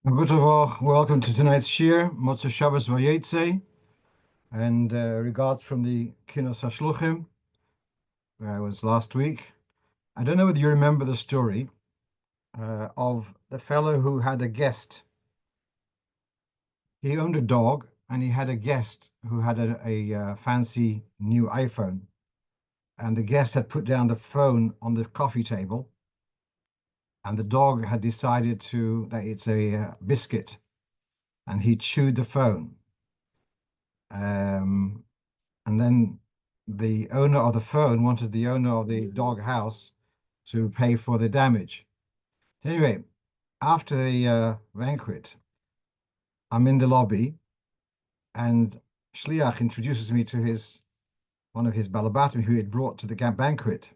Welcome to tonight's shiur, Motzei Shabbos Vayeitzei, and regards from the Kinos HaShluchim, where I was last week. I don't know whether you remember the story of the fellow who had a guest. He owned a dog, and he had a guest who had a fancy new iPhone, and the guest had put down the phone on the coffee table, and the dog had decided that it's a biscuit, and he chewed the phone. Um, and then the owner of the phone wanted the owner of the dog house to pay for the damage. Anyway, after the banquet, I'm in the lobby, and Shliach introduces me to one of his balabatim who he had brought to the banquet.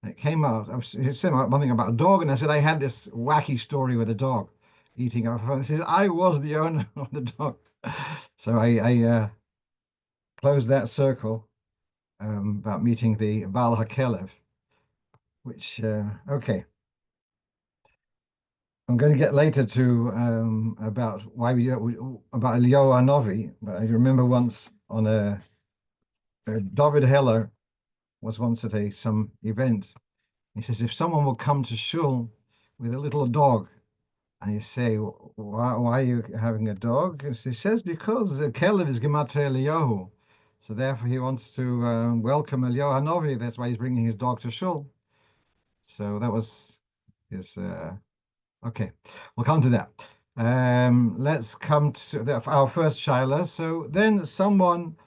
And it came out, he said one thing about a dog, and I said I had this wacky story with a dog eating our phone. He says I was the owner of the dog. So I closed that circle about meeting the Baal HaKelev, which, okay. I'm going to get later to about why about Eliyahu Hanavi, but I remember once on David Heller was once at some event. He says, if someone will come to shul with a little dog, and you say, why are you having a dog? He says, because the Kelev is Gematria Eliyahu. So therefore he wants to welcome Eliyahu Hanavi. That's why he's bringing his dog to shul. So that was his, okay, we'll come to that. Let's come to our first shaila. So then someone's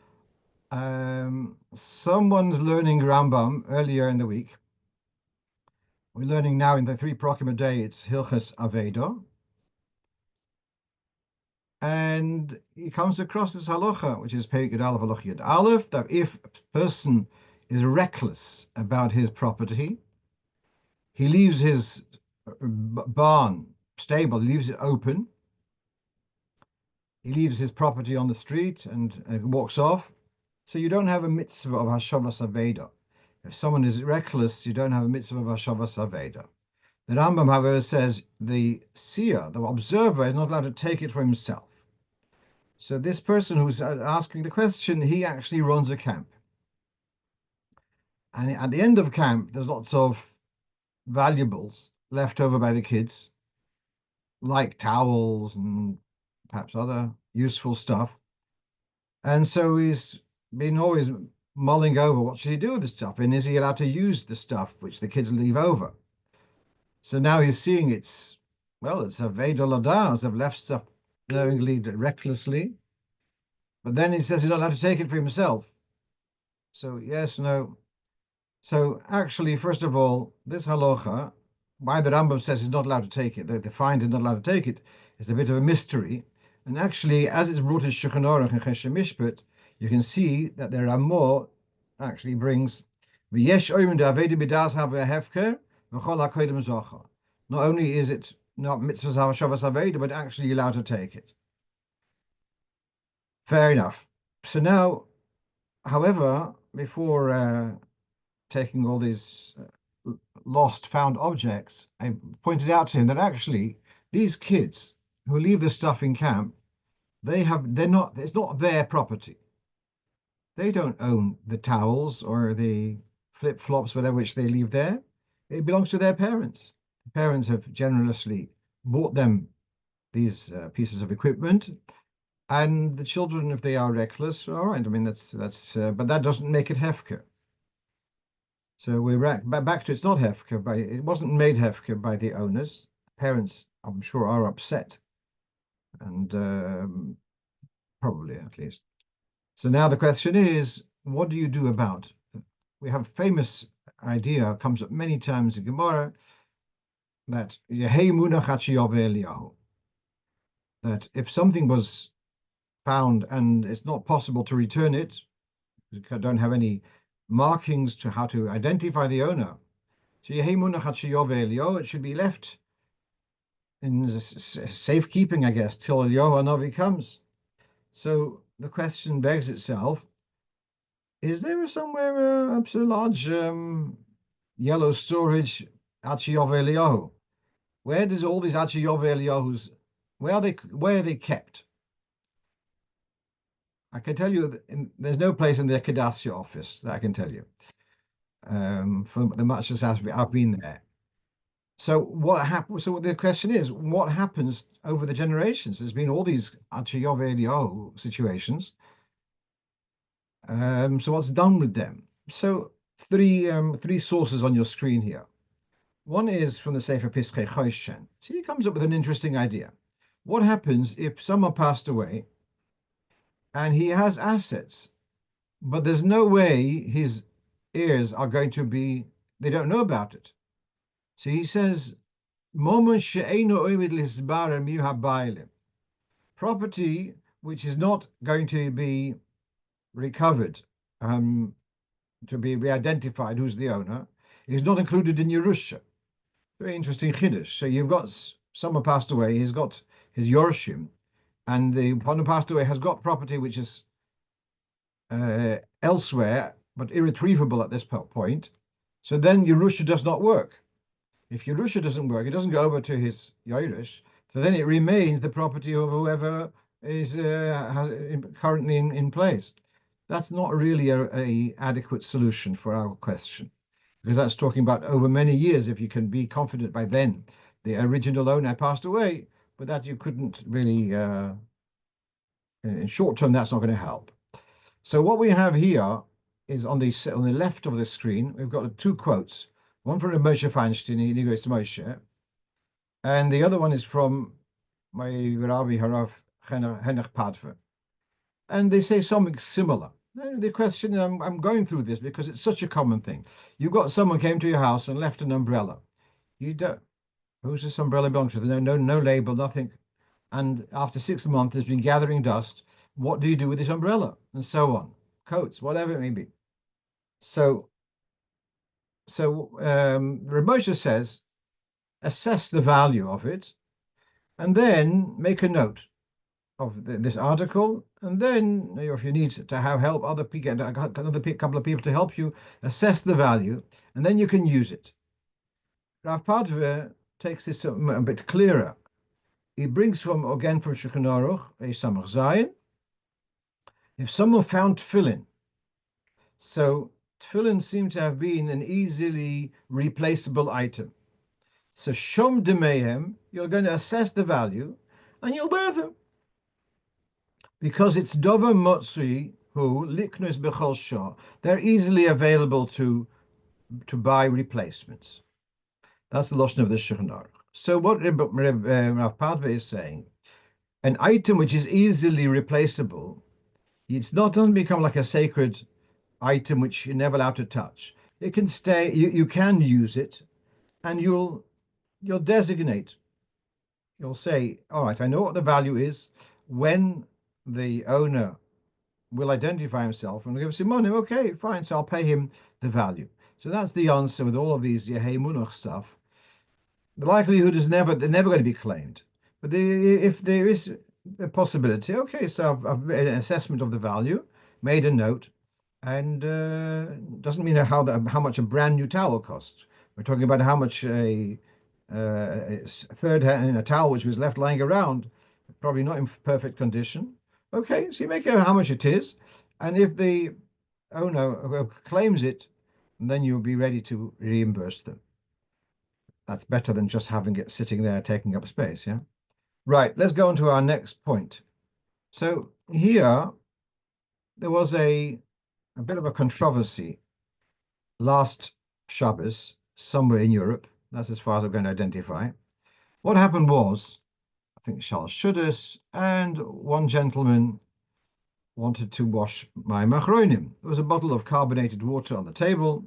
learning Rambam earlier in the week. We're learning now in the 3 prokim a day, it's Hilchas Avedo. And he comes across this halacha, which is Perek Yud Aleph Halacha Yud Aleph, that if a person is reckless about his property, he leaves his barn, stable, leaves it open. He leaves his property on the street and walks off. So you don't have a mitzvah of Hashavas Aveda. If someone is reckless, you don't have a mitzvah of Hashavas Aveda. The Rambam, however, says the seer, the observer, is not allowed to take it for himself. So this person who's asking the question, he actually runs a camp. And at the end of camp, there's lots of valuables left over by the kids, like towels and perhaps other useful stuff. And so he's been always mulling over what should he do with the stuff, and is he allowed to use the stuff which the kids leave over? So now he's seeing it's a Veidoladars. They've left stuff knowingly, recklessly, but then he says he's not allowed to take it for himself. So yes, no. So actually, first of all, this halacha, why the Rambam says he's not allowed to take it, the find is not allowed to take it, is a bit of a mystery. And actually, as it's brought in Shulchan Aruch and Chesed Mishpat, you can see that there are more. Actually, brings v'yesh oimim de'avedi b'das ha'vehefker v'chol ha'kodim zocha. Not only is it not mitzvahs ha'shavas aveda, but actually you're allowed to take it. Fair enough. So now, however, before taking all these found objects, I pointed out to him that actually these kids who leave the stuff in camp, it's not their property. They don't own the towels or the flip-flops, whatever which they leave there. It belongs to their parents. The parents have generously bought them these pieces of equipment, and the children, if they are reckless, all right. I mean, but that doesn't make it hefker. So we're back to it's not hefker it wasn't made hefker by the owners. Parents, I'm sure, are upset, and probably at least. So now the question is, what do you do about? We have a famous idea, comes up many times in Gemara, that that if something was found and it's not possible to return it, you don't have any markings to how to identify the owner, so it should be left in safekeeping, I guess, till Eliyahu Hanavi comes. So the question begs itself: is there somewhere a large yellow storage Achiyov Eliyahu? Where does all these Achiyov Eliyahus, where are they kept? I can tell you that there's no place in the Kedassia office that I can tell you. For the much as I've been there. So what happened? So the question is, what happens over the generations? There's been all these Achiyov Elio situations. So what's done with them? So three sources on your screen here. One is from the Sefer Piskei Choshen. So he comes up with an interesting idea. What happens if someone passed away and he has assets, but there's no way his heirs are going to be, they don't know about it. So he says, property which is not going to be recovered, to be re-identified who's the owner, is not included in Yerusha. Very interesting chiddush. So you've got someone passed away, he's got his Yorshim, and the one who passed away has got property which is elsewhere, but irretrievable at this point. So then Yerusha does not work. If Yerusha doesn't work, it doesn't go over to his Yerush, so then it remains the property of whoever is currently in place. That's not really a adequate solution for our question, because that's talking about over many years. If you can be confident by then the original owner passed away, but that you couldn't really, in short term, that's not going to help. So what we have here is on the left of the screen, we've got two quotes. One from Moshe Feinstein, he goes to Moshe, and the other one is from my Rabbi Harav Henach Padve. And they say something similar. The question, I'm going through this because it's such a common thing. You've got someone came to your house and left an umbrella. You don't, who's this umbrella belong to? No label, nothing. And after 6 months, it's been gathering dust. What do you do with this umbrella? And so on. Coats, whatever it may be. So Rav Moshe says, assess the value of it, and then make a note of this article, and then if you need to have help, another couple of people to help you assess the value, and then you can use it. Rav Padve takes this a bit clearer. He brings from Shulchan Aruch, a Samach Zayin. If someone found Tefillin, so Tefillin seem to have been an easily replaceable item. So Shom Demehem, you're going to assess the value, and you'll wear them. Because it's Dover Motzui, who Liknus Bechol Shah, they're easily available to buy replacements. That's the Lashon of the Shulchan Aruch. So what Rav Padve is saying, an item which is easily replaceable, doesn't become like a sacred item which you're never allowed to touch. It can stay, you can use it, and you'll designate. You'll say, all right, I know what the value is. When the owner will identify himself and give us money, okay, fine, so I'll pay him the value. So that's the answer with all of these Yehei Munach stuff. The likelihood is they're never going to be claimed. But if there is a possibility, okay, so I've made an assessment of the value, made a note, and doesn't mean how much a brand new towel costs. We're talking about how much a third hand in a towel which was left lying around, probably not in perfect condition. Okay, so you make out how much it is, and if the owner claims it, then you'll be ready to reimburse them. That's better than just having it sitting there taking up space, yeah? Right, let's go on to our next point. So here, there was a bit of a controversy last Shabbos somewhere in Europe. That's as far as I'm going to identify. What happened was, I think Charles Shudis and one gentleman wanted to wash my achronim. There was a bottle of carbonated water on the table.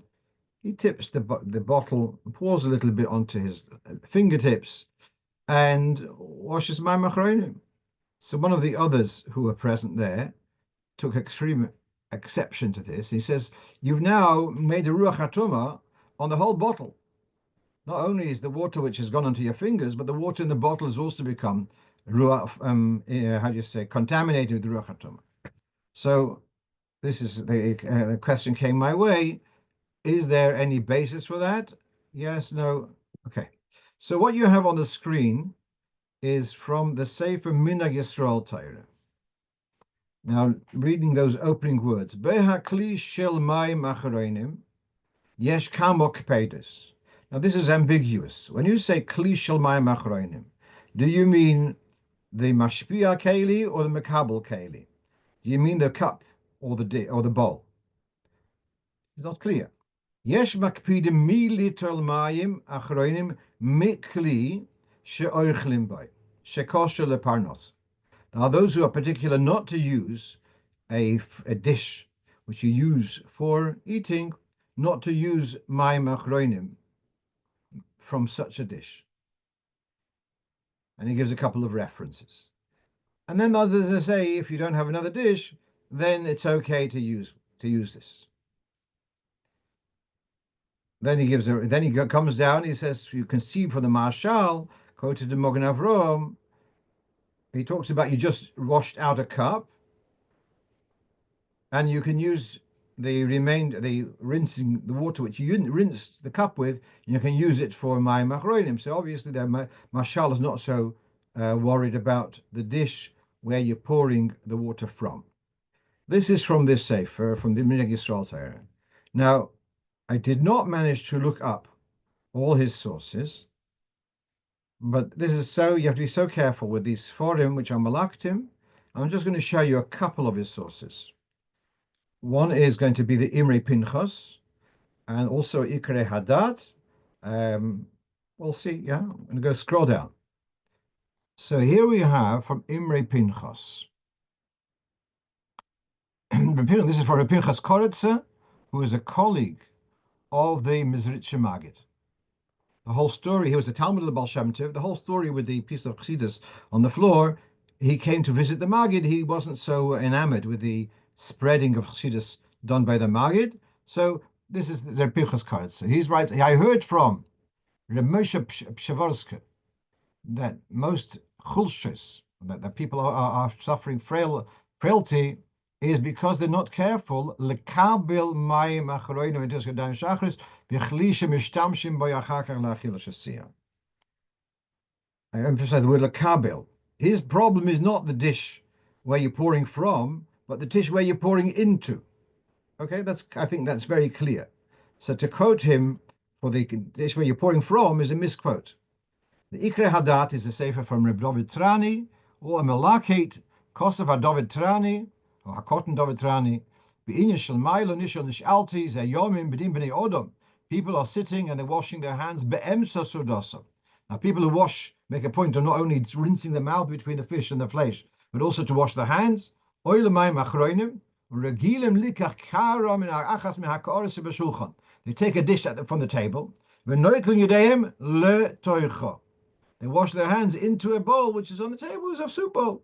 He tips the bottle, pours a little bit onto his fingertips, and washes my achronim. So one of the others who were present there took extreme exception to this. He says, you've now made a ruach hatuma on the whole bottle. Not only is the water which has gone onto your fingers, but the water in the bottle has also become ruach, contaminated with ruach hatuma. So this is the question came my way. Is there any basis for that? Yes, no. Okay. So what you have on the screen is from the Sefer Minhag Yisrael Torah. Now, reading those opening words, Behakli shel mayim achronim, yesh kamo kpedus. Now, this is ambiguous. When you say kli shel mayim achronim, do you mean the mashpia keli or the makabel keli? Do you mean the cup or the bowl? It's not clear. Yesh makpidim mi litel mayim achronim mikli she'oichlim bay shekosher leparnos. There are those who are particular not to use a dish which you use for eating, not to use mayim achronim from such a dish. And he gives a couple of references. And then others say if you don't have another dish, then it's okay to use this. Then he comes down. He says you can see from the Marshal quoted in Magen Avraham. He talks about you just washed out a cup, and you can use the rinsing the water which you rinsed the cup with. You can use it for mayim achronim. So obviously, the Marshal is not so worried about the dish where you're pouring the water from. This is from this Sefer, from the Minhag Yisrael Torah. Now, I did not manage to look up all his sources, but this is so, you have to be so careful with these forum, which are malaktim. I'm just going to show you a couple of his sources. One is going to be the Imre Pinchas, and also Ikre Hadat. We'll see, yeah, I'm going to go scroll down. So here we have from Imre Pinchas. This is from Pinchas Koretzer, who is a colleague of the Mezritcher Maggid. The whole story, he was the Talmud of the Baal Shem Tov, the whole story with the piece of Chassidus on the floor, he came to visit the Maggid. He wasn't so enamored with the spreading of Chassidus done by the Maggid. So this is the Pinchas Koretzer. He's right. I heard from Reb Moshe Pshevorska that most chulshos, that people are suffering frailty, is because they're not careful. Lekabil mayim achronim into Dayan Shachris b'chli shemishtamshim bo achar kach la'achila shasiyah. I emphasize the word lekabil. His problem is not the dish where you're pouring from, but the dish where you're pouring into. Okay, I think that's very clear. So to quote him for the dish where you're pouring from is a misquote. The Ikre Hadat is a sefer from Reb David Trani, or a Melakhet Kosav HaDavid Trani, or HaKoten David Trani. B'inyan shel maylo nishal nishalti ze yomim b'dim b'nei odom. People are sitting and they're washing their hands be'emsa sudasa. Now, people who wash make a point of not only rinsing the mouth between the fish and the flesh, but also to wash their hands. Oil mayim achroinim regilim likach kara min ha'achas min ha'ka'oris b'shulchan. They take a dish from the table. V'noitlin yedeihem le'toicha. They wash their hands into a bowl which is on the table, is a soup bowl.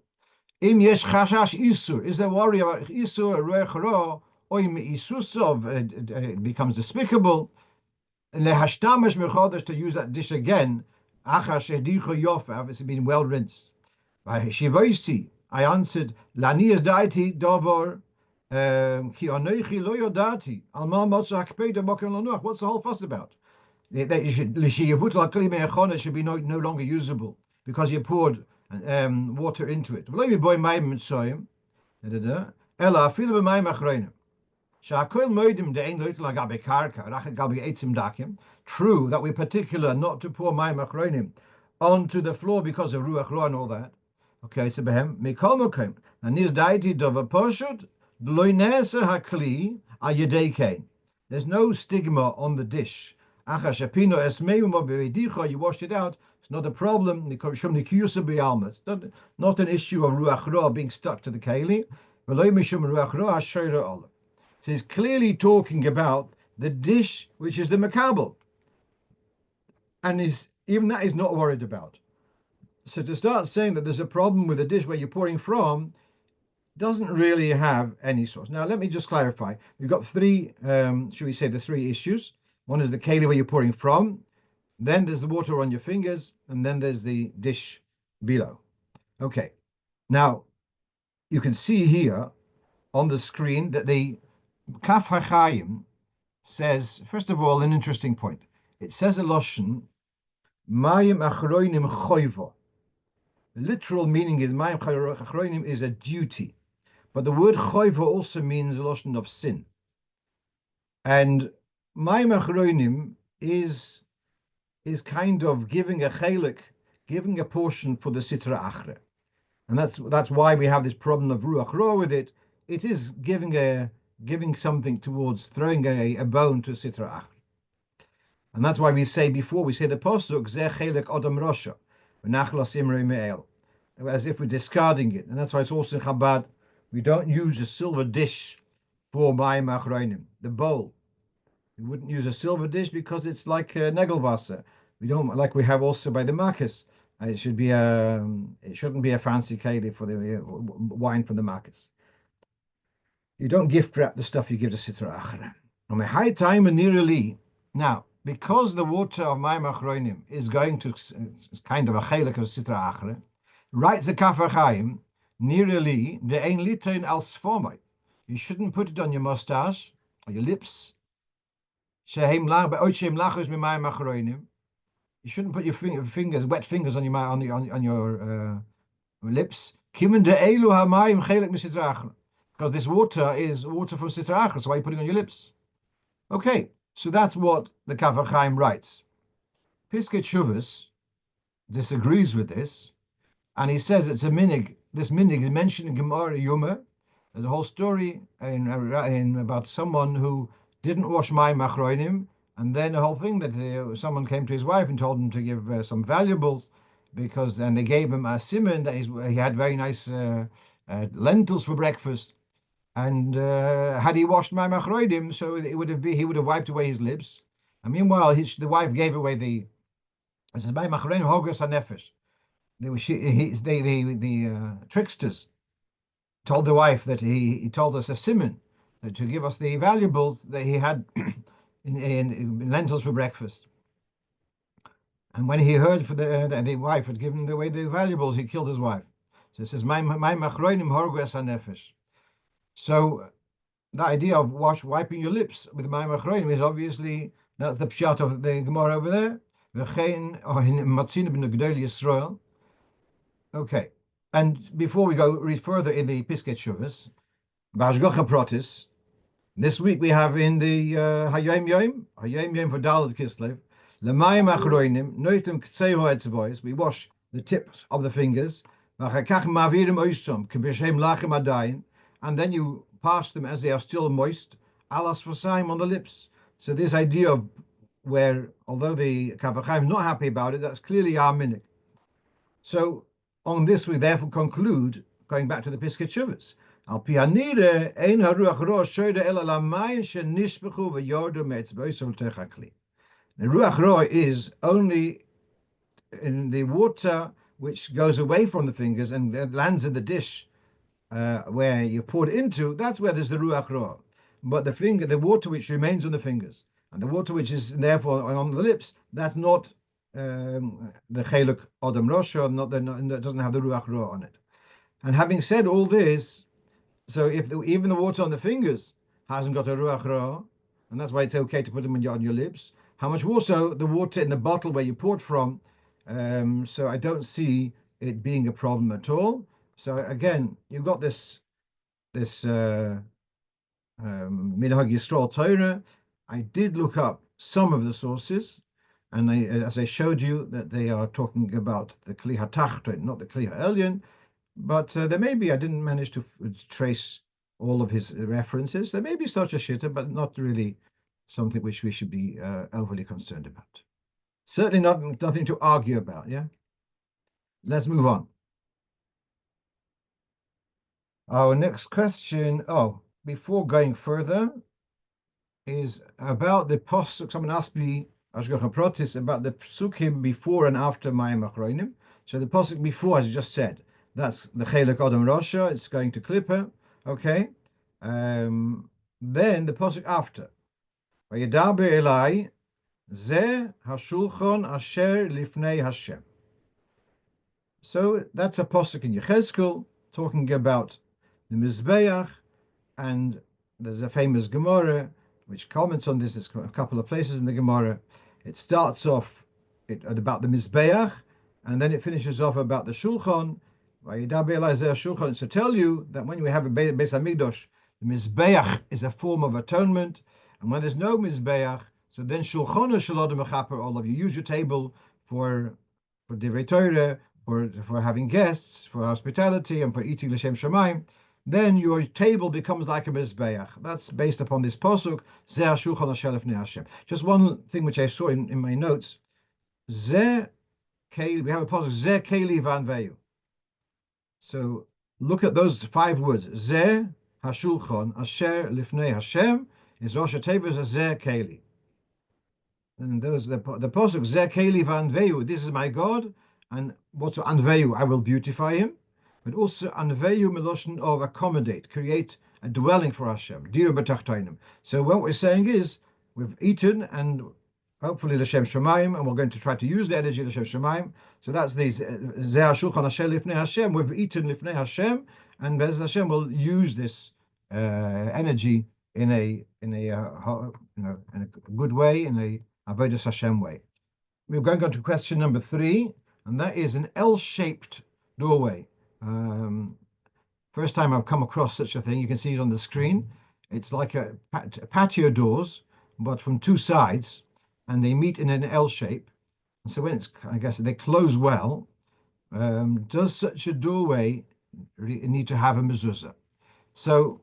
Im yesh chashash isur, is there worry about isur, roech ra, or im isusov, it becomes despicable. Lehashtamash mechodesh, to use that dish again, achar shehdicho yofav, it's been well rinsed. By Vayeitzei, I answered, lanias daiti dovor, ki anoichi lo yodati, alma motza hakpeda moken lanuach. What's the whole fuss about? That should be no longer usable because you poured water into it. True that we're particular not to pour mayim achronim onto the floor because of ruach ra and all that. Okay, so behem mikol mokem nanis daiti dover poshut d'lo neser hakli al yedei kain. There's no stigma on the dish. You washed it out, it's not a problem. Not an issue of ruach ra being stuck to the keli. So he's clearly talking about the dish which is the makabel, and even that is not worried about. So to start saying that there's a problem with the dish where you're pouring from doesn't really have any source. Now let me just clarify. We've got three, should we say the three issues. One is the keli where you're pouring from, then there's the water on your fingers, and then there's the dish below. Okay, now you can see here on the screen that the Kaf HaChaim says, first of all, an interesting point. It says a Lashon, Mayim Achroinim Choivo. The literal meaning is Mayim Achronim is a duty, but the word choiva also means a lotion of sin. And Mayim Achronim is kind of giving a chalik, giving a portion for the Sitra Achre. And that's why we have this problem of Ruach Ra with it. It is giving something towards throwing a bone to Sitra Achre. And that's why we say the pasuk Zeh Chelek Odom Rosha, V'nachlos Imrei Me'el, as if we're discarding it. And that's why it's also in Chabad, we don't use a silver dish for Mayim Achronim, the bowl. We wouldn't use a silver dish because it's like Negelwasser. We don't, like we have also by the Marcus. It shouldn't be a fancy keli for the wine from the Marcus. You don't gift wrap the stuff you give to Sitra Achre. On my high time and nearly now, because the water of Mayim Achronim is going to, it's kind of a chelik of Sitra Achre, writes the Kaf HaChaim, nearly the ein litein al sfomai. You shouldn't put it on your mustache or your lips. You shouldn't put your fingers, wet fingers on your lips. Because this water is water from Sitra Achre, so why are you putting it on your lips? Okay, so that's what the Kaf HaChaim writes. Piskei Teshuvos disagrees with this, and he says it's a minig. This minig is mentioned in Gemara Yuma. There's a whole story in about someone who didn't wash Mayim Achronim, and then the whole thing that someone came to his wife and told him to give some valuables, and they gave him a simon that he had very nice lentils for breakfast. And had he washed Mayim Achronim, so he would have wiped away his lips. And meanwhile, the wife gave away the Mayim Achronim Hogos HaNefesh. The tricksters told the wife that he told us a simon to give us the valuables that he had in lentils for breakfast. And when he heard that the wife had given away the valuables, he killed his wife. So it says Mayim Achronim Hogos HaNefesh. So the idea of wiping your lips with Mayim Achronim is obviously, that's the pshat of the Gemara over there. Okay, and before we go read further in the Piskei Teshuvos, B'Hashgacha Protis, this week we have in the Hayom Yom for Dalet Kislev, L'Mayim Achronim Noitim K'tzeihu Etzvois. We wash the tips of the fingers, V'Chakach Mavirim Oishom K'B'Shem Lachem Adayin, and then you pass them as they are still moist, alas Fasaim on the lips. So this idea of where, although the Kaf HaChaim is not happy about it, that's clearly our minhag. So on this we therefore conclude, going back to the Piskei Teshuvos, Al pi hanire ein haruach ra shoyde el alamayim shenishbechu v'yordu me'etzbos v'techakli. The ruach ra is only in the water which goes away from the fingers and lands in the dish where you pour it into. That's where there's the ruach ra. But the water which remains on the fingers and the water which is therefore on the lips, that's not the chelek odom rosha, that doesn't have the ruach ra on it. And having said all this, so if even the water on the fingers hasn't got a ruach ra, and that's why it's okay to put them on your lips, how much more so the water in the bottle where you poured from? So I don't see it being a problem at all. So again, you've got this Minhag Yisrael Torah. I did look up some of the sources, and as I showed you, that they are talking about the Kli HaTachton, not the Kli HaElyon, but there may be, I didn't manage to trace all of his references. There may be such a shitta, but not really something which we should be overly concerned about. Certainly nothing to argue about, yeah? Let's move on. Our next question, before going further, is about the posuk. Someone asked me, Hashgacha Protis, about the psukim before and after Mayim Achronim. So the posuk before, as I just said, that's the Chelek Odom Rosha, it's going to Klippa, okay? Then the posuk after, Vayedaber Elai, Zeh Hashulchon Asher Lifnei Hashem. So that's a posuk in Yechezkel, talking about the Mizbeach, and there's a famous Gemara which comments on this. There's a couple of places in the Gemara. It starts off about the Mizbeach, And then it finishes off about the shulchan. It's to tell you that when we have a Beis Hamikdash, the mizbeach is a form of atonement, and when there's no mizbeach, so then shulchan shalodem mechaper all of you use your table for divrei Torah, for having guests, for hospitality, and for eating l'shem shamayim. Then your table becomes like a mizbeach. That's based upon this pasuk. Zeh shulchan asher lifnei Hashem. Just one thing which I saw in my notes. Zeh we have a pasuk Zeh keli vanveyu. So look at those 5 words. Zeh hashulchan asher lifnei Hashem is Rosh Hashanah Zeh keli. And those the pasuk Zeh keli vanveyu. This is my God, and what's anveyu? I will beautify him. But also anveyu miloshen of accommodate, create a dwelling for Hashem. Dir b'tachtainim. So what we're saying is we've eaten and hopefully l'shem shamayim, and we're going to try to use the energy l'shem shamayim. So that's these Zeh shulchan asher lifnei Hashem. We've eaten lifnei Hashem, and Bez Hashem will use this energy in a good way, in a avodas Hashem way. We're going on to question number 3, and that is an L-shaped doorway. First time I've come across such a thing. You can see it on the screen. It's like a patio doors, but from 2 sides, and they meet in an L shape. And so when I guess they close well, does such a doorway need to have a mezuzah? So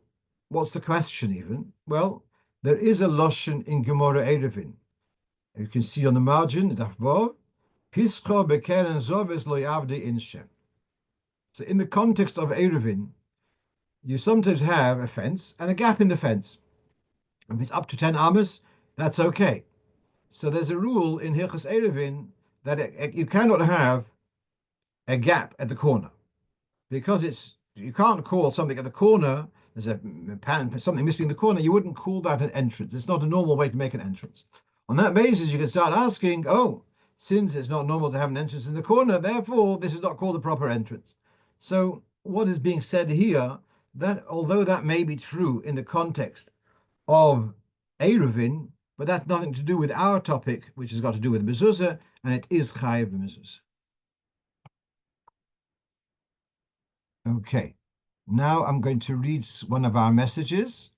what's the question even? Well, there is a lashon in Gemara Eruvin. You can see on the margin, Daf Vav, Pischa bekeren zoves lo yavde inshe. So in the context of Eruvin, you sometimes have a fence and a gap in the fence. If it's up to 10 amas, that's okay. So there's a rule in Hilchos Eruvin that you cannot have a gap at the corner, because you can't call something at the corner, there's a pan, something missing in the corner, you wouldn't call that an entrance. It's not a normal way to make an entrance. On that basis, you can start asking, since it's not normal to have an entrance in the corner, therefore this is not called a proper entrance. So what is being said here, that although that may be true in the context of Eruvin, but that's nothing to do with our topic, which has got to do with Mezuzah, and it is chayiv Mezuzah. Okay, now I'm going to read one of our messages,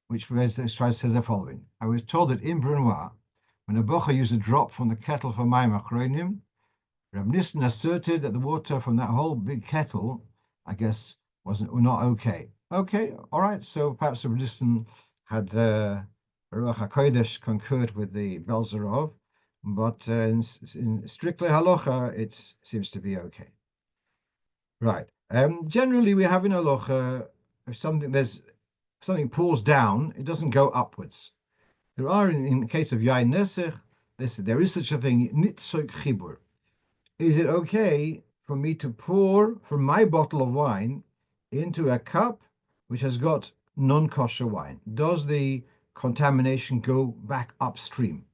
which says the following. I was told that in Brunois, when a bocher used a drop from the kettle for mayim achronim, Rav Nissen asserted that the water from that whole big kettle, I guess, were not okay. Okay, all right, so perhaps Rav Nissen had Ruach HaKodesh concurred with the Belzerov, but in strictly halacha, it seems to be okay. Right. Generally, we have in halacha, if something pours down, it doesn't go upwards. There are, in the case of yain nesech, there is such a thing, nitzok chibur. Is it okay for me to pour from my bottle of wine into a cup which has got non-kosher wine? Does the contamination go back upstream?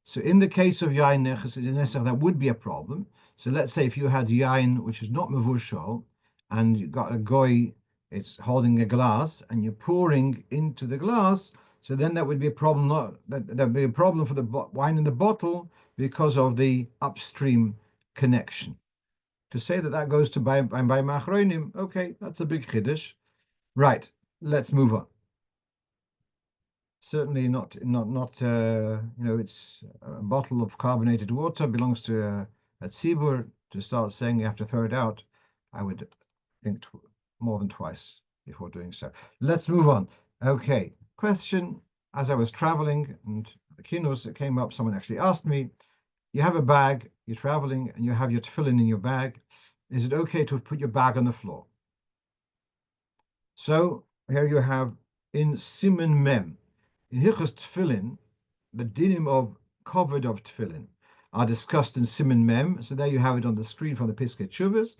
So in the case of yain nesech, that would be a problem. So let's say if you had yain which is not mevushal, and you got a goy, it's holding a glass, and you're pouring into the glass, so then that would be a problem. That'd be a problem for the wine in the bottle because of the upstream connection. To say that goes to by machronim, okay, that's a big chiddush. Right, let's move on. Certainly not. It's a bottle of carbonated water belongs to a tzibur. To start saying you have to throw it out, I would think more than twice before doing so. Let's move on. Okay, question. As I was traveling and the kinos, it came up, someone actually asked me, you have a bag, you're traveling, and you have your tefillin in your bag. Is it okay to put your bag on the floor? So here you have in Siman Mem, in Hilchos Tefillin, the dinim of covered of tefillin are discussed in Siman Mem. So there you have it on the screen from the Piskei Teshuvos.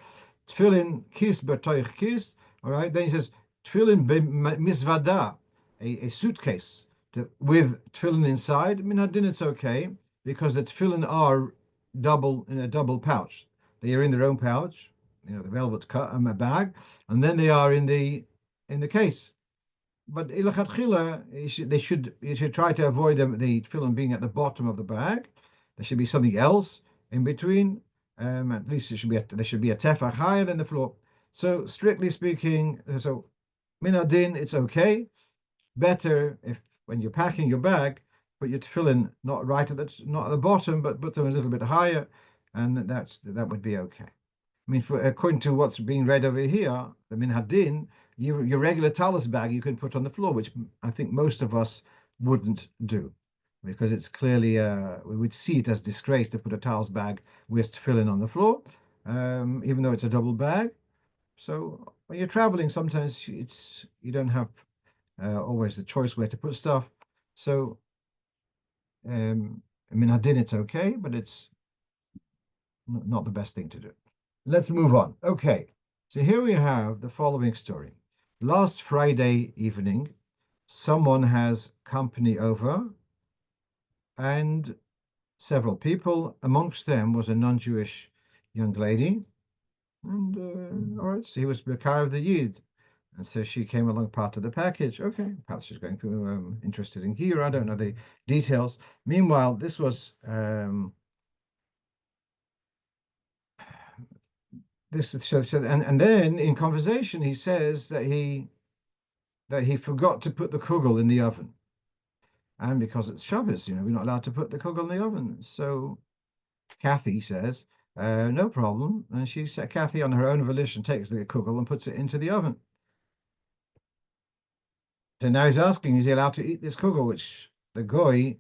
Tefillin kis b'toich kis. All right. Then he says tefillin misvada, a suitcase with tefillin inside. Min hadin, it's okay because the tefillin are in a double pouch. They are in their own pouch, the velvet bag, and then they are in the case. But ilachatchila, you should try to avoid the tefillin being at the bottom of the bag. There should be something else in between. At least there should be a tefach higher than the floor. So strictly speaking, so minadin, it's okay. Better if when you're packing your bag, put your tefillin not at the bottom, but put them a little bit higher, and that would be okay. I mean, according to what's being read over here, the minhadin, your regular talus bag you can put on the floor, which I think most of us wouldn't do, because it's clearly we would see it as disgrace to put a talus bag with tefillin on the floor, even though it's a double bag. So when you're traveling, sometimes you don't have always the choice where to put stuff. So minhadin, it's okay, but it's not the best thing to do. Let's move on. Okay, so here we have the following story. Last Friday evening, someone has company over, and several people. Amongst them was a non-Jewish young lady, and all right, so he was Bekar of the Yid, and so she came along part of the package. Okay, perhaps she's going through interested in gear. I don't know the details. Meanwhile, this was and then in conversation he says that he forgot to put the kugel in the oven, and because it's Shabbos, we're not allowed to put the kugel in the oven. So Kathy says, no problem, and she said Kathy on her own volition takes the kugel and puts it into the oven. So now he's asking, is he allowed to eat this kugel, which the goy,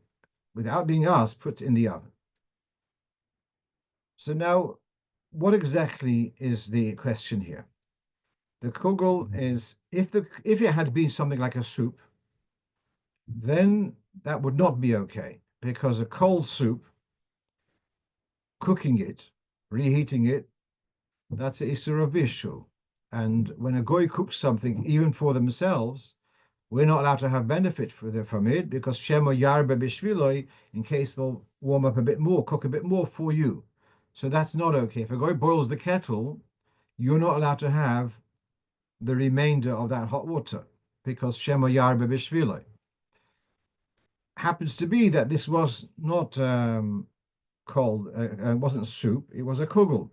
without being asked, put in the oven? So now, what exactly is the question here? The kugel is if it had been something like a soup, then that would not be okay, because a cold soup, cooking it, reheating it, that's a isur of bishul. And when a goy cooks something, even for themselves, we're not allowed to have benefit from it, because shemo yarbe bishviloi, in case they'll warm up a bit more, cook a bit more for you. So that's not okay. If a goy boils the kettle, you're not allowed to have the remainder of that hot water, because shemo yarbe bishviloi. Happens to be that this was not called, wasn't soup, it was a kugel.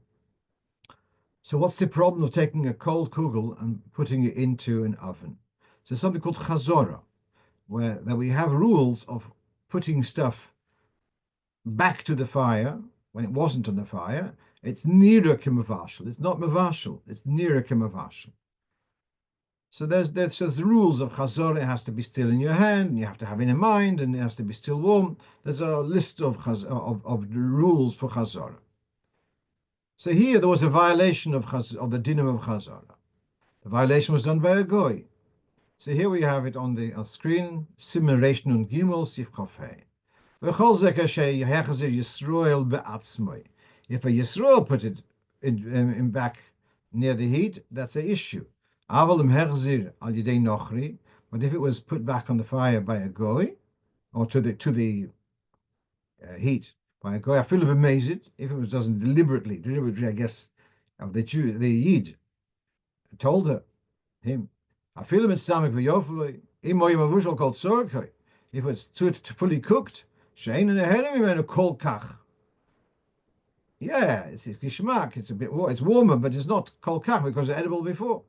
So what's the problem of taking a cold kugel and putting it into an oven? So something called chazorah, where that we have rules of putting stuff back to the fire when it wasn't on the fire. It's nearer kimavashal. It's not mavashal. It's nearer kimavashal. So there's rules of chazorah. It has to be still in your hand, and you have to have it in mind, and it has to be still warm. There's a list of the rules for chazorah. So here there was a violation of the dinim of chazorah. The violation was done by a goy. So here we have it on the screen. Simulation und Gimel Sif Chafei. If a Yisrael put it in back near the heat, that's an issue. But if it was put back on the fire by a goy, or to the heat by a goy, I feel a bit amazed if it was doesn't deliberately, I guess, of the Yid told him. I feel him in stomach for Yofloi. Called Sorokoi. If it's fully cooked, Shane and ahead of him and a cold kach. Yeah, it's gishmak. It's a bit it's warmer, but it's not cold kach because it's edible before.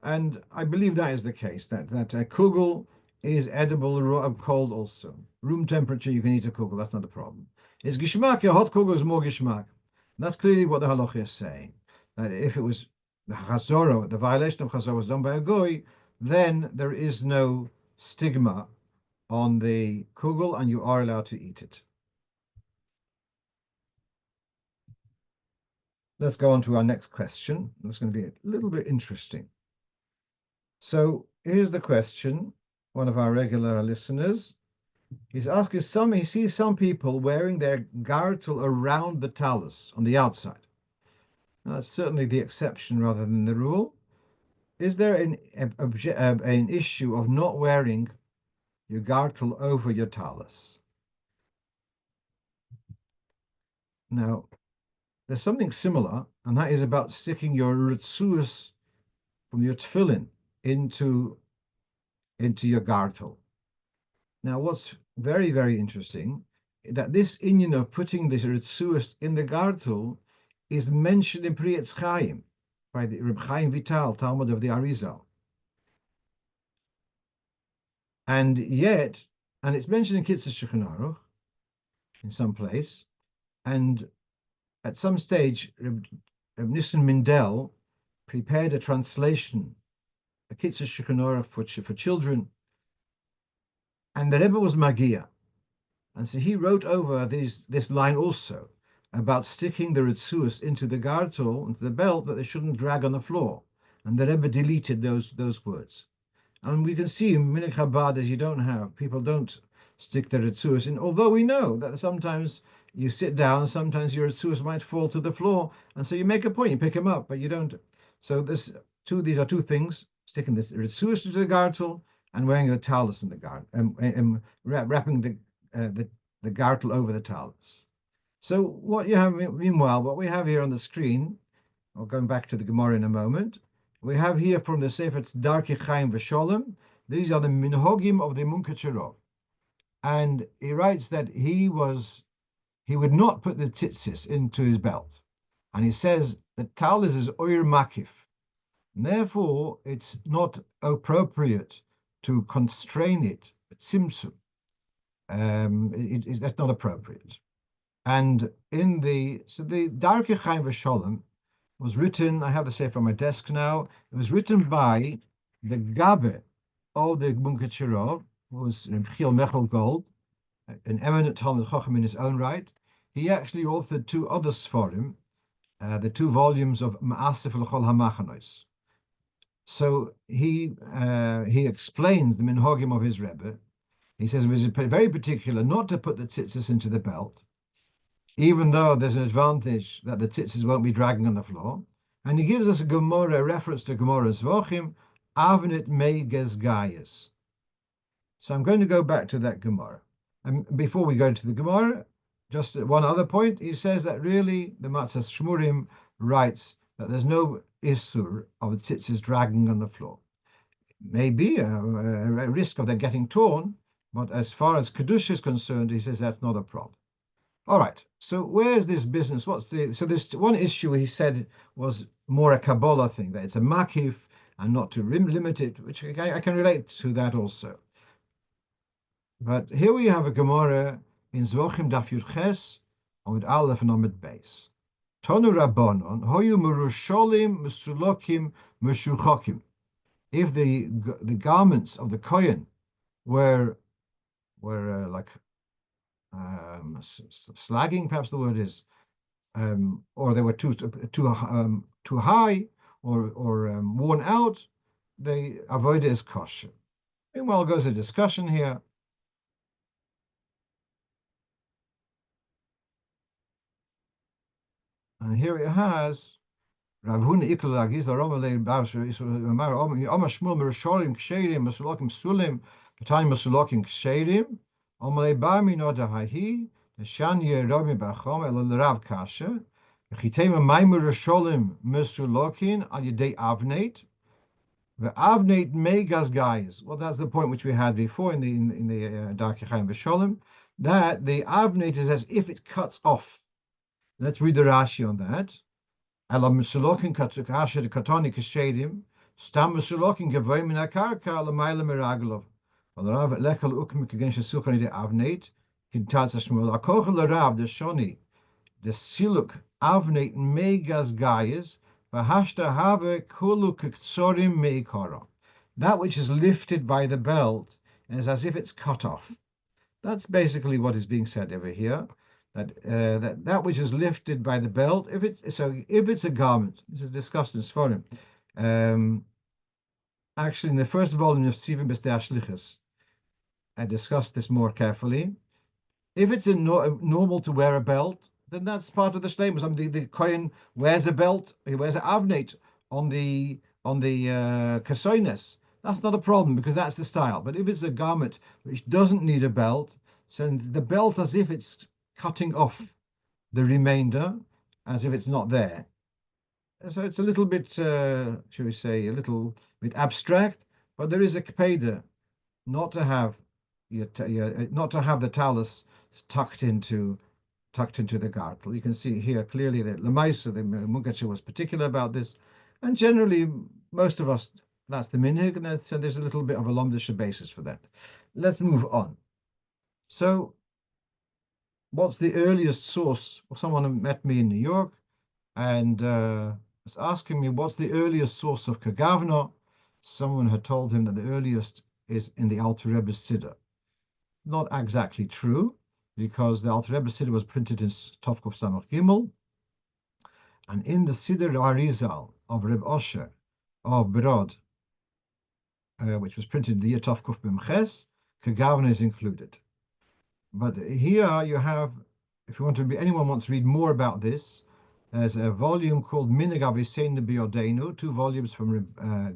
And I believe that is the case. That a kugel is edible raw cold also. Room temperature, you can eat a kugel. That's not a problem. It's gishmak. A hot kugel is more gishmak. And that's clearly what the halacha is saying. That if it was the chazorah, the violation of chazorah was done by a goy, then there is no stigma on the kugel, and you are allowed to eat it. Let's go on to our next question. That's going to be a little bit interesting. So here's the question. One of our regular listeners, he's asking he sees some people wearing their gartel around the talus on the outside. Now, that's certainly the exception rather than the rule. Is there an issue of not wearing your gartel over your talus? Now, there's something similar, and that is about sticking your ritzuas from your tefillin into your gartel. Now, what's very, very interesting that this inyan of putting the Ritzuas in the Gartel is mentioned in Pri Etz Chaim by the Reb Chaim Vital, Talmud of the Arizal. And yet, and it's mentioned in Kitzur Shulchan Aruch in some place, and at some stage, Reb Nissen Mindel prepared a translation, a Kitzur Shulchan Aruch for children, and the Rebbe was Magia. And so he wrote over this line also about sticking the Ritzuas into the gartel, into the belt, that they shouldn't drag on the floor. And the Rebbe deleted those words. And we can see in Minhag Chabad as people don't stick their Ritzuas in, although we know that sometimes you sit down and sometimes your Ritzuas might fall to the floor. And so you make a point, you pick them up, but you don't. So these are two things, sticking the Ritzuas into the gartel and wearing the talus in the gartel, and wrapping the gartel over the talus. So what you have, meanwhile, what we have here on the screen, or going back to the Gemara in a moment, we have here from the Sefer Darkei Chaim V'Sholem, these are the minhogim of the Munkacherov. And he writes that he would not put the tzitzis into his belt. And he says that talus is oir makif. And therefore, it's not appropriate to constrain it, tzimtzum. That's not appropriate. And the Darkei Chaim V'Sholem was written, I have the Sefer on my desk now, it was written by the Gabe of the Munkacherov, who was Chil Mechel Gold, an eminent Talmud Chacham in his own right. He actually authored two other Sforim, the two volumes of Ma'aseh L'chol HaMachanos. So he explains the minhagim of his Rebbe. He says it was very particular not to put the tzitzis into the belt, even though there's an advantage that the tzitzis won't be dragging on the floor. And he gives us a reference to Gemara's Vochim, Avnit Meges Gaius. So I'm going to go back to that Gemara. And before we go into the Gemara, just one other point. He says that really the Matzah Shmurim writes that there's no issur of the tzitzis dragging on the floor. Maybe a risk of them getting torn, but as far as Kedusha is concerned, he says that's not a problem. All right, so where's this business? So this one issue he said was more a Kabbalah thing, that it's a makif and not to limit it, which I can relate to that also. But here we have a Gemara in Zvochim Daf Yud Ches, Amud Aleph and Amud Beis. Tonu Rabbanon, Hoyu Merusholim Mesulokim Meshuchokim. If the garments of the Kohen were like slagging, perhaps the word is, or they were too high or worn out, the avodah is kosher. Meanwhile, goes a discussion here. And here it has Rav Huna Ikla Lagiz Aromalei Bavsher Ismar Om Shmuel Merusholim Ksherim Mesulokim Sulim Tani Mesulokim Ksherim Omalei Bami Noda Hahi Shanye Romi Bachom El Rav Kasha Chitema Maimur Sholim Mesulokin Al Yedei Avnate the Avnate Megas Guys. Well, that's the point which we had before in the Darkei Chaim V'Sholem, that the Avnate is as if it cuts off. Let's read the Rashi on that. Ala Mesulokin Kasha the Katoni Kashedim Stam Mesulokin Gavoy Min HaKarka Ala Maila Meraglov Rav Lechel Ukim Kagen Shesukani de Avnate Kintatz Shmuel Akochel Rav the Shoni the Siluk Avnate Megas Gaias Vahashta Have Kulu Kktsorim Meikara. That which is lifted by the belt is as if it's cut off. That's basically what is being said over here. That which is lifted by the belt, if it's a garment, this is discussed in Sforim. Actually, in the first volume of Tzivim B'Stei HaShlichus, I discussed this more carefully. If it's normal to wear a belt, then that's part of the shleimus. The Kohen wears a belt, he wears an avnate on the kasoines. That's not a problem because that's the style. But if it's a garment which doesn't need a belt, send the belt as if it's cutting off the remainder, as if it's not there. So it's a little bit, shall we say, a little bit abstract, but there is a kpeda not to have not to have the talus tucked into the gartel. You can see here clearly that Lemaisa, the Mugacha, was particular about this, and generally most of us, that's the minhag, and there's a little bit of a lomdisha basis for that. Let's move on. So, what's the earliest source? Well, someone met me in New York and was asking me what's the earliest source of kagavna. Someone had told him that the earliest is in the Alter Rebbe's Siddur. Not exactly true, because the Alter Rebbe Siddur was printed in Tovkuf Samach Gimel, and in the Siddur Arizal of Reb Osher of Brod, which was printed in the year Tovkuf Bimches, Kagavna is included. But here you have, if you want to anyone wants to read more about this, there's a volume called Minhag Aviseinu Biyodenu, 2 volumes from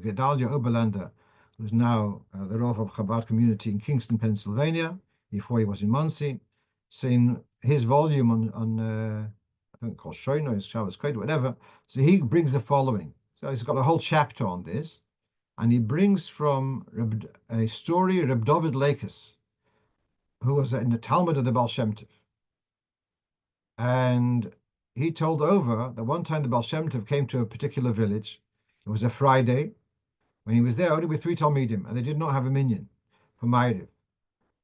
Gedalia Oberlander, who's now the Rov of Chabad community in Kingston, Pennsylvania, before he was in Muncie. So in his volume on I think called Shoino, his Shabbos Kred, whatever, so he brings the following. So he's got a whole chapter on this, and he brings from a story of Reb David Lakis, who was in the Talmud of the Baal Shem Tov. And he told over that one time the Baal Shem Tov came to a particular village. It was a Friday. When he was there, only with 3 Talmidim, and they did not have a minyan for Ma'ariv.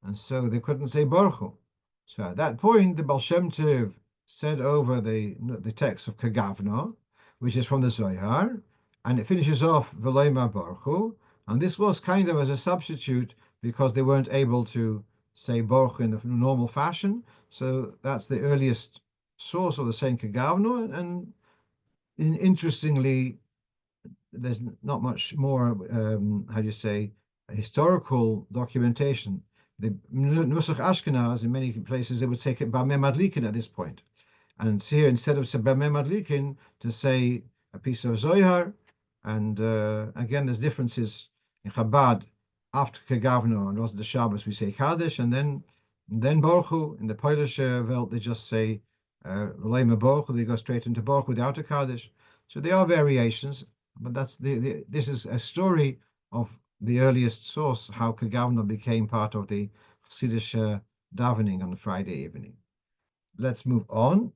And so they couldn't say Baruch Hu. So at that point, the Baal Shem Tov said over the text of Kagavna, which is from the Zohar, and it finishes off V'loimar Baruch Hu. And this was kind of as a substitute because they weren't able to say Baruch Hu in the normal fashion. So that's the earliest source of the saying Kagavna. And interestingly, there's not much more, historical documentation. The Nusach Ashkenaz, in many places, they would take it Bameh Madlikin at this point. And here, instead of Bameh Madlikin, to say a piece of Zohar. And again, there's differences in Chabad. After Kagavna and Rosh the Shabbos, we say Kaddish, and then Baruch Hu. In the Polish Welt, they just say V'loimar Baruch Hu. They go straight into Baruch Hu without a Kaddish. So there are variations, but that's this is a story of the earliest source, how Kagavna became part of the Chassidish davening on a Friday evening. Let's move on.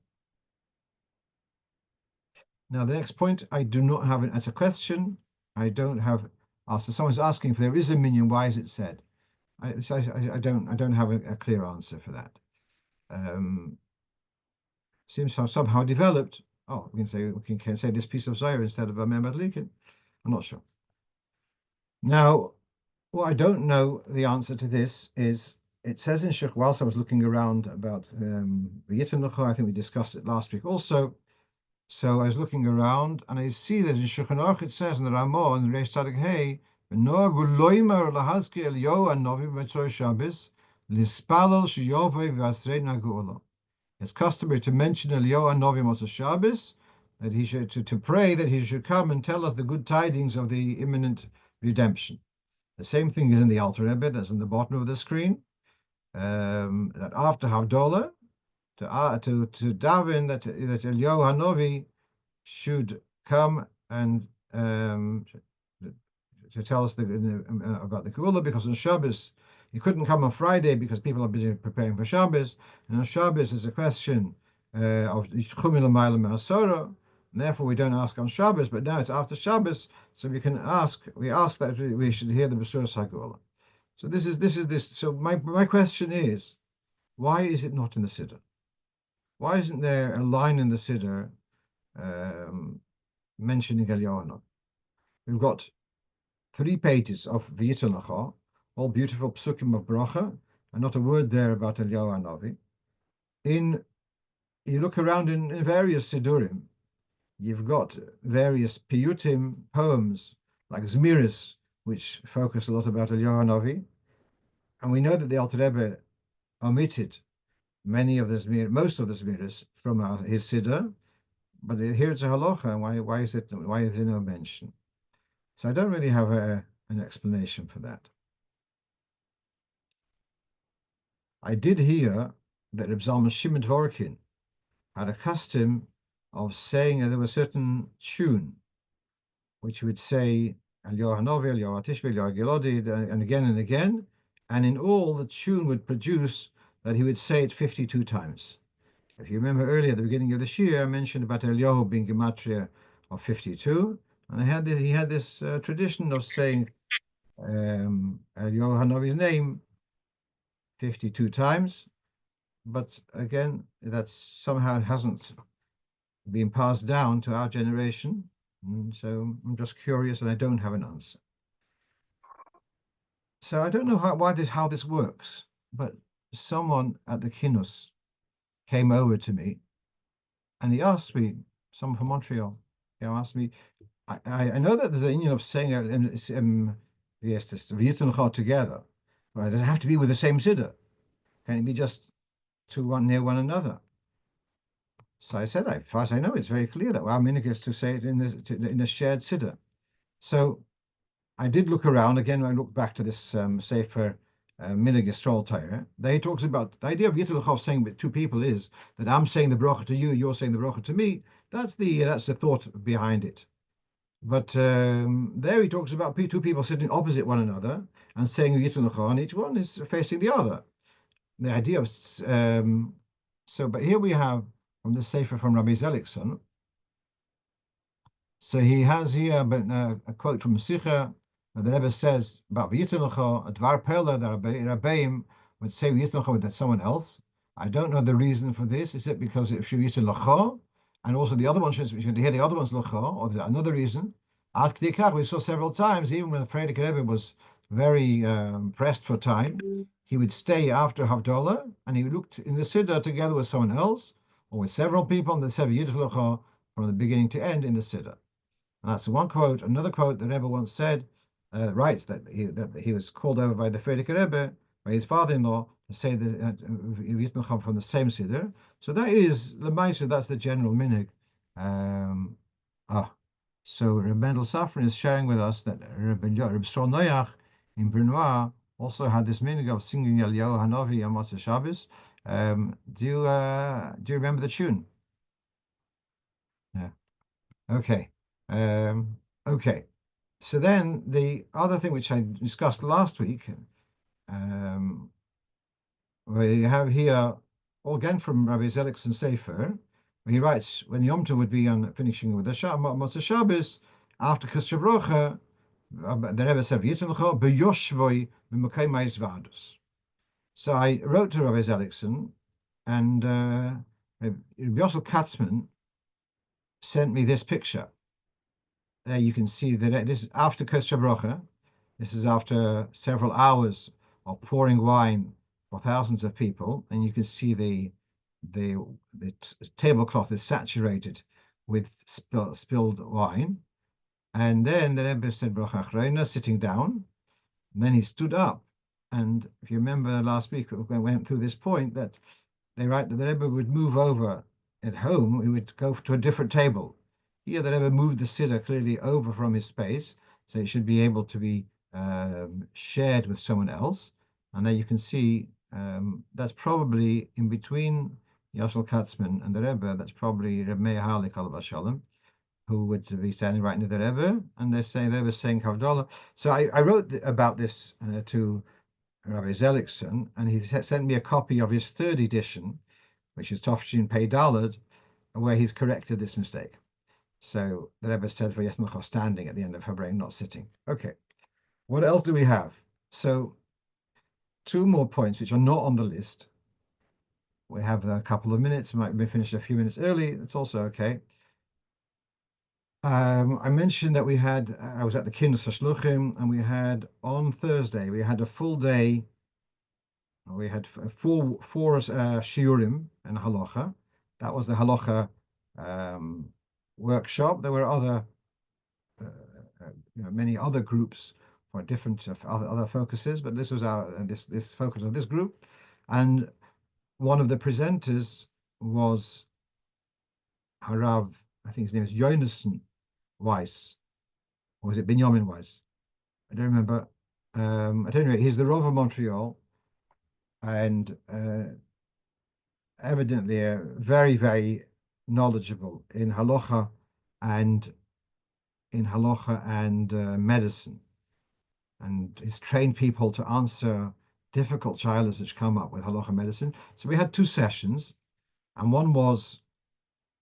Now, the next point, I do not have it as a question. I don't have. So someone's asking if there is a minyan, why is it said? I don't have a clear answer for that. Seems to have somehow developed. Oh, we can say this piece of Zohar instead of a Mehmet Likin. I'm not sure. Now, what I don't know the answer to this is, it says in Shech, whilst I was looking around about Vayeitzei, I think we discussed it last week also. So I was looking around and I see that in Shulchan Aruch it says in the Ramah and Reish Tzadik Hey, "V'noagu loimer lahazkir Eliyahu hanavi b'tzor Shabbos lispalel sheyovei v'asrei naguolo." It's customary to mention Eliyahu hanavi Motzei Shabbos, that he should to pray that he should come and tell us the good tidings of the imminent redemption. The same thing is in the Alter Rebbe, that's in the bottom of the screen. That after Havdalah, to daven that Eliyahu Hanavi should come and to tell us about the kugel, because on Shabbos he couldn't come on Friday because people are busy preparing for Shabbos, and on Shabbos is a question of Chumil Ma'alim Ma'asora, and therefore we don't ask on Shabbos, but now it's after Shabbos, so we ask that we should hear the Besuras HaGeulah. So this is. So my question is, why is it not in the Siddur? Why isn't there a line in the Siddur mentioning Eliyahu Hanavi? We've got 3 pages of Vayeitzei, all beautiful psukim of bracha, and not a word there about Eliyahu Hanavi. You look around in various Siddurim, you've got various piyutim, poems, like Zmiris, which focus a lot about Eliyahu Hanavi, and we know that the Alter Rebbe omitted most of the Zmiris from his Siddur, but here it's a halacha. Why is there no mention? So I don't really have an explanation for that. I did hear that Reb Zalman Shimon Dvorkin had a custom of saying that there was a certain tune which would say Eliyahu Hanavi, Eliyahu Tishbe, Eliyahu Giladi, and again, And in all, the tune would produce that he would say it 52 times. If you remember earlier at the beginning of this year, I mentioned about Eliyahu being gematria of 52, and he had this tradition of saying Eliyahu Hanavi's name 52 times, but again, that somehow hasn't been passed down to our generation. And so I'm just curious, and I don't have an answer. So I don't know how this works, but someone at the Kinus came over to me and he asked me, someone from Montreal, he asked me, I know that there's an Indian of saying yes, this Vayeitzei together, but does it have to be with the same siddur? Can it be just near one another? So I said, as far as I know, it's very clear that our minhag is to say it in a shared siddur. So I did look around again. I looked back to this Sefer Minhag Yisrael Torah. There he talks about the idea of Yitzchok saying with two people is that I'm saying the bracha to you, you're saying the bracha to me. That's the thought behind it. But there he talks about two people sitting opposite one another and saying Yitzchok, and each one is facing the other. The idea of but here we have from the Sefer from Rabbi Zelikson. So he has here a quote from Sikha. The Rebbe says about V'yitlecha, a dvar pela that Rabbeim would say V'yitlecha with someone else. I don't know the reason for this. Is it because it should be V'yitlecha, and also the other one should hear the other one's lecha, or another reason? Ad k'dei kach, we saw several times, even when the Frierdiker Rebbe was very pressed for time, he would stay after Havdalah, and he looked in the Siddur together with someone else, or with several people, and they said V'yitlecha from the beginning to end in the Siddur. And that's one quote. Another quote the Rebbe once said, writes that he was called over by the Frierdiker Rebbe, by his father-in-law, to say that Yitzchak from the same siddur. So that is Lemaisa. That's the general minhag. So Reb Mendel Safran is sharing with us that Reb Shol Noach in Brunois also had this minhag of singing Eliyahu Hanavi on Motzei Shabbos. Do you remember the tune? Yeah. Okay. Okay. So then the other thing which I discussed last week, we have here again from Rabbi Zelikson Sefer, where he writes when Yom Tov would be on finishing with the Motzei Shabbos after Kisra Brocha, the Rebbe said Yitzchak beyoshvoi b'mekayis v'adus. So I wrote to Rabbi Zelikson, and Rabbi Yossel Katzman sent me this picture. There you can see that this is after Kisra Brocha. This is after several hours of pouring wine for thousands of people, and you can see the tablecloth is saturated with spilled wine. And then the Rebbe said Bracha Achrona, sitting down, and then he stood up. And if you remember last week, we went through this point that they write that the Rebbe would move over at home. He would go to a different table. Here, the Rebbe moved the siddur clearly over from his space, so it should be able to be shared with someone else. And there you can see that's probably in between Yossel Katzman and the Rebbe. That's probably Reb Meir Harlik Alav Shalom, who would be standing right near the Rebbe, and they say the Rebbe saying Havdalah. So I wrote about this to Rabbi Zelikson, and he sent me a copy of his third edition, which is Tofshin Pei Dalad, where he's corrected this mistake. So the Rebbe said for Yetmachah standing at the end of her brain, not sitting. Okay, what else do we have? So two more points which are not on the list. We have a couple of minutes, might be finished a few minutes early. That's also okay. I mentioned that I was at the Kinus Hashluchim, and we had on Thursday, we had a full day. We had four shiurim and halacha. That was the halacha workshop. There were other, many other groups for different other focuses, but this was this focus of this group. And one of the presenters was Harav, I think his name is Yonason Weiss, or was it Benjamin Weiss? I don't remember. At any rate, he's the Rov of Montreal, and evidently very, very knowledgeable in halacha and medicine, and he's trained people to answer difficult shilas which come up with halacha medicine. So we had 2 sessions, and one was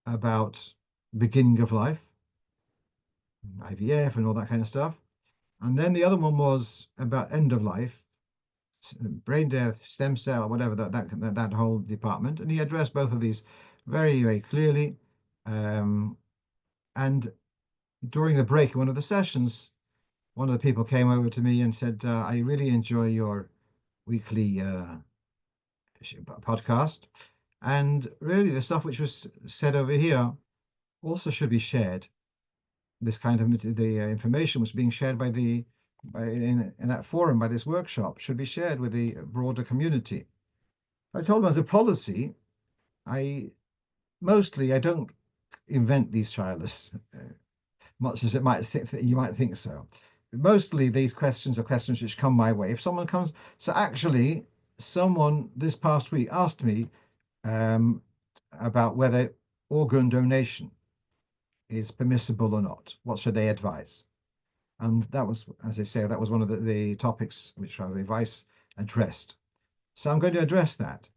about beginning of life, IVF and all that kind of stuff. And then the other one was about end of life, brain death, stem cell, whatever, that whole department. And he addressed both of these very, very clearly. And during the break in one of the sessions, one of the people came over to me and said, I really enjoy your weekly podcast. And really, the stuff which was said over here also should be shared. This kind of the information was being shared in that forum, by this workshop, should be shared with the broader community. I told them as a policy, I don't invent these shilas, much as you might think so. Mostly these questions are questions which come my way. If someone comes, so actually, someone this past week asked me about whether organ donation is permissible or not. What should they advise? And that was, as I say, that was one of the topics which our advice addressed. So I'm going to address that.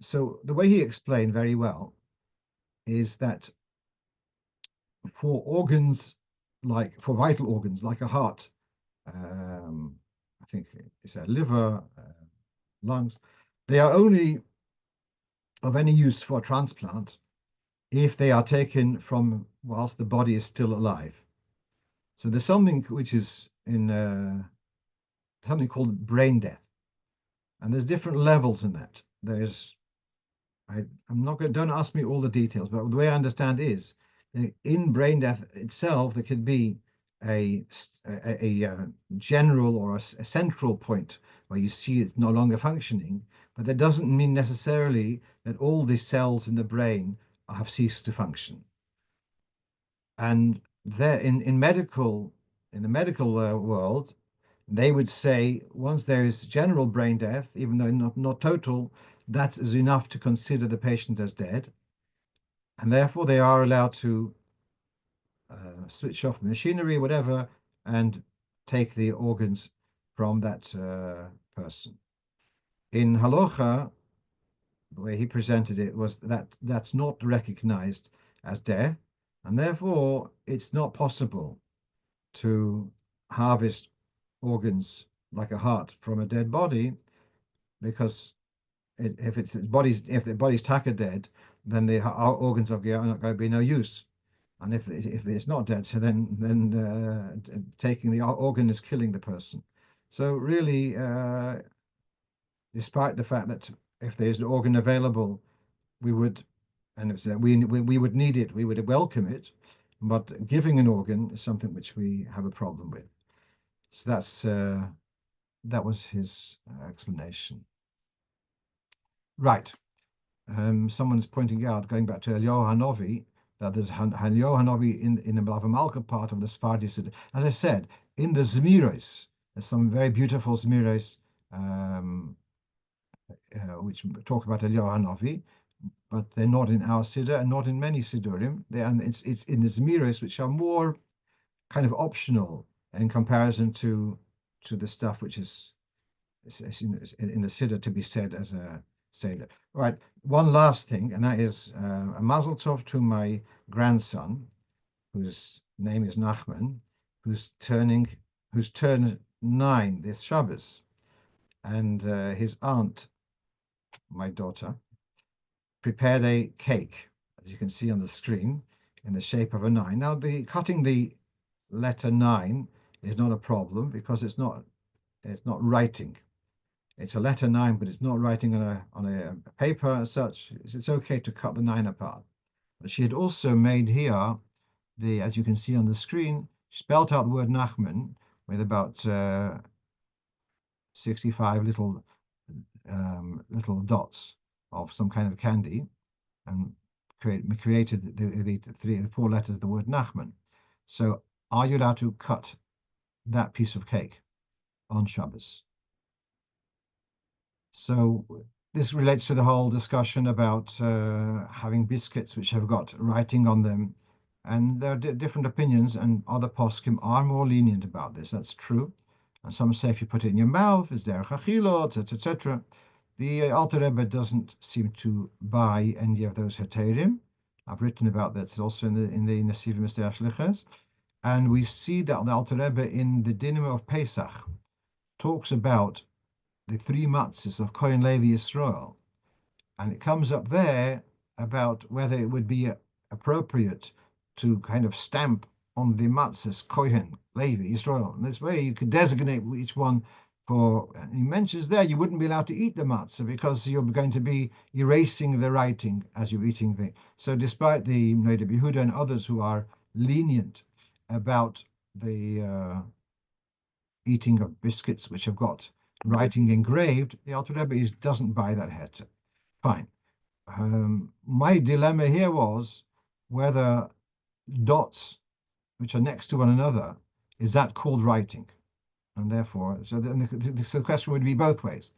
So the way he explained very well is that for organs, like for vital organs like a heart, I think it's a liver, lungs, they are only of any use for transplant if they are taken from whilst the body is still alive. So there's something which is in something called brain death, and there's different levels in that. I'm not going. Don't ask me all the details, but the way I understand is in brain death itself, there could be a general or a central point where you see it's no longer functioning, but that doesn't mean necessarily that all the cells in the brain have ceased to function. And there in the medical world, they would say once there is general brain death, even though not total, that is enough to consider the patient as dead, and therefore they are allowed to switch off the machinery, whatever, and take the organs from that person. In Halocha, the way he presented it was that that's not recognized as death, and therefore it's not possible to harvest organs like a heart from a dead body, because if the body's taka dead, then our organs are not going to be no use. And if it's not dead, so then taking the organ is killing the person. So really, despite the fact that if there's an organ available, we would, and if we would need it, we would welcome it, but giving an organ is something which we have a problem with. So that was his explanation. Right. Someone's pointing out, going back to Elio Hanovi, that there's Elio Hanovi in the Malav part of the Sephardi Siddur. As I said, in the Zmiros, there's some very beautiful Zmiros which talk about Elio Hanovi, but they're not in our Siddur and not in many Siddurim. And it's in the Zmiros, which are more kind of optional in comparison to the stuff which is in the Siddur to be said as a Seder. Right, one last thing, and that is a mazel tov to my grandson, whose name is Nachman, who's turned 9 this Shabbos, and his aunt, my daughter, prepared a cake, as you can see on the screen, in the shape of a 9. Now, cutting the letter 9 is not a problem because it's not writing. It's a letter 9, but it's not writing on a paper as such. It's okay to cut the 9 apart. But she had also made here as you can see on the screen, spelt out the word Nachman with about 65 little dots of some kind of candy, and created the 4 letters of the word Nachman. So, are you allowed to cut that piece of cake on Shabbos? So this relates to the whole discussion about having biscuits which have got writing on them, and there are different opinions, and other poskim are more lenient about this. That's true. And some say if you put it in your mouth, it's derech achilo, etc., etc. The Alter Rebbe doesn't seem to buy any of those heterim. I've written about that also in the Nesivim Mr. Shliches. And we see that the Alter Rebbe in the Dinim of Pesach talks about the three matzahs of Kohen Levi Yisrael. And it comes up there about whether it would be appropriate to kind of stamp on the matzahs Kohen Levi Yisrael. And this way you could designate each one for, and he mentions there you wouldn't be allowed to eat the matzah because you're going to be erasing the writing as you're eating the. So despite the Noda Yehuda and others who are lenient about the eating of biscuits which have got writing engraved, the Alter Rebbe doesn't buy that heter. Fine. My dilemma here was whether dots which are next to one another, is that called writing? And therefore, so the question would be both ways.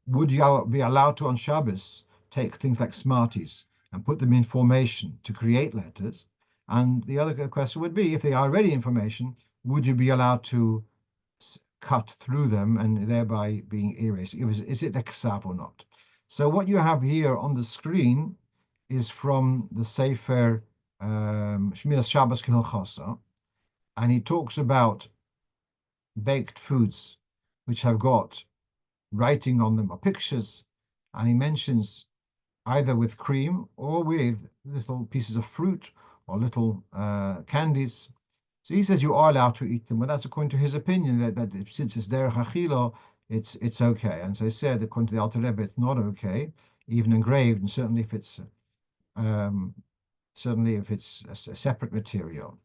Would you be allowed to, on Shabbos, take things like Smarties and put them in formation to create letters? And the other question would be, if they are already in formation, would you be allowed to cut through them and thereby being erased? Is it a ksav or not? So what you have here on the screen is from the Sefer Shmiras Shabbos Kehilchasa, and he talks about baked foods which have got writing on them or pictures, and he mentions either with cream or with little pieces of fruit or little candies. So he says you are allowed to eat them, but that's according to his opinion that since it's derech achilo, it's okay. And so I said, according to the Alter Rebbe, it's not okay, even engraved, and certainly if it's a separate material.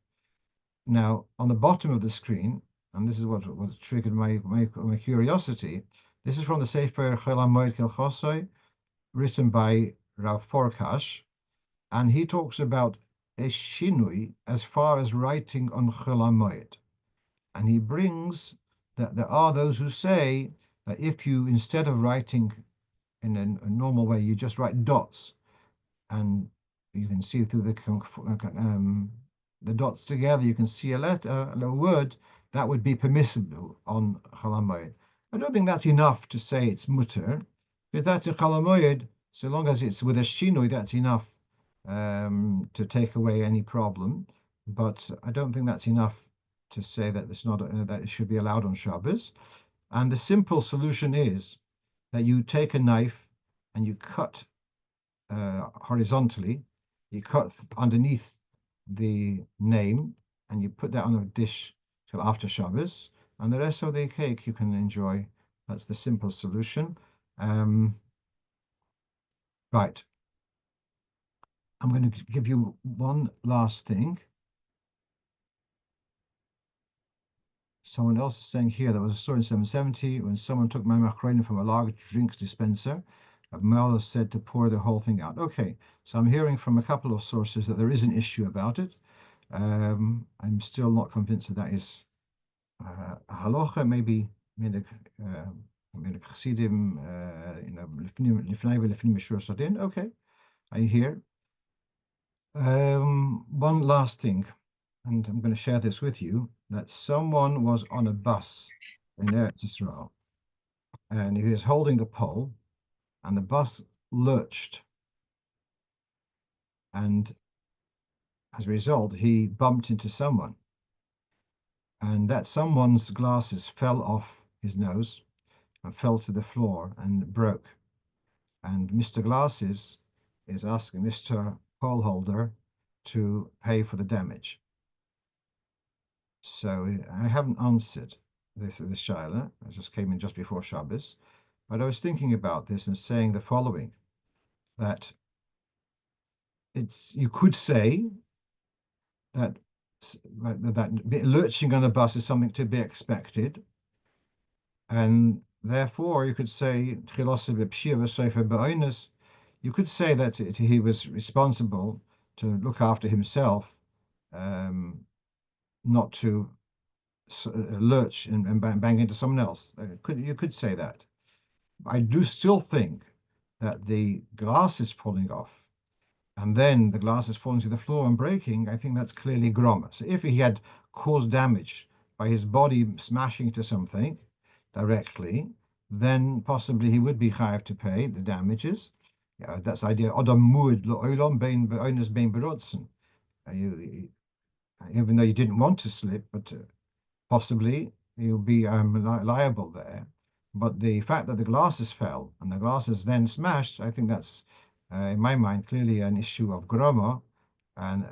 Now, on the bottom of the screen, and this is what triggered my curiosity, this is from the Sefer Chol HaMoed Kehilchasa, written by Rav Forkash, and he talks about a shinui as far as writing on Chol HaMoed. And he brings that there are those who say that if you, instead of writing in a normal way, you just write dots, and you can see through the dots together, you can see a letter, a word, that would be permissible on Chol HaMoed. I don't think that's enough to say it's mutter, because that's a Chol HaMoed, so long as it's with a shinui, that's enough to take away any problem. But I don't think that's enough to say that it's not that it should be allowed on Shabbos. And the simple solution is that you take a knife and you cut horizontally, you cut underneath the name, and you put that on a dish till after Shabbos, and the rest of the cake you can enjoy. That's the simple solution. Right. I'm going to give you one last thing. Someone else is saying here there was a story in 770 when someone took my achronim from a large drinks dispenser. Mel said to pour the whole thing out. Okay, so I'm hearing from a couple of sources that there is an issue about it. I'm still not convinced that is a halocha, maybe chassidim, okay, I hear. One last thing, and I'm going to share this with you, that someone was on a bus in Eretz Israel, and he was holding a pole, and the bus lurched, and as a result, he bumped into someone, and that someone's glasses fell off his nose and fell to the floor and broke. And Mr. Glasses is asking Mr. Pole Holder to pay for the damage. So I haven't answered this shaila. I just came in just before Shabbos, but I was thinking about this and saying the following: that you could say that lurching on a bus is something to be expected, and therefore you could say you could say that he was responsible to look after himself, not to lurch and bang into someone else. You could say that. I do still think that the glass is falling off, and then the glass is falling to the floor and breaking. I think that's clearly groma. So if he had caused damage by his body smashing into something, directly, then possibly he would be chayav to pay the damages. That's the idea. Adam muad lo'olam bein be'onas bein berotzen. Even though you didn't want to slip, but possibly you'll be liable there. But the fact that the glasses fell and the glasses then smashed, I think that's, in my mind, clearly an issue of groma, and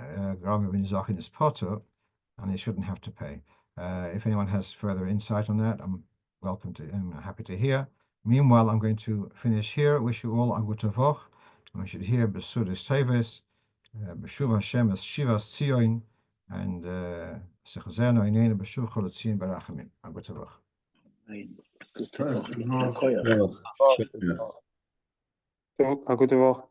groma bin zachin is potter, and they shouldn't have to pay. If anyone has further insight on that, I'm happy to hear. Meanwhile, I'm going to finish here. Wish you all a good tavoch. And we should hear Besudis Teves, Beshuv Hashem as Shivas Tzion, and Sechazeno Inenu Beshuv Cholotzin Barachamim. A good tavoch. Goed, a goede woord.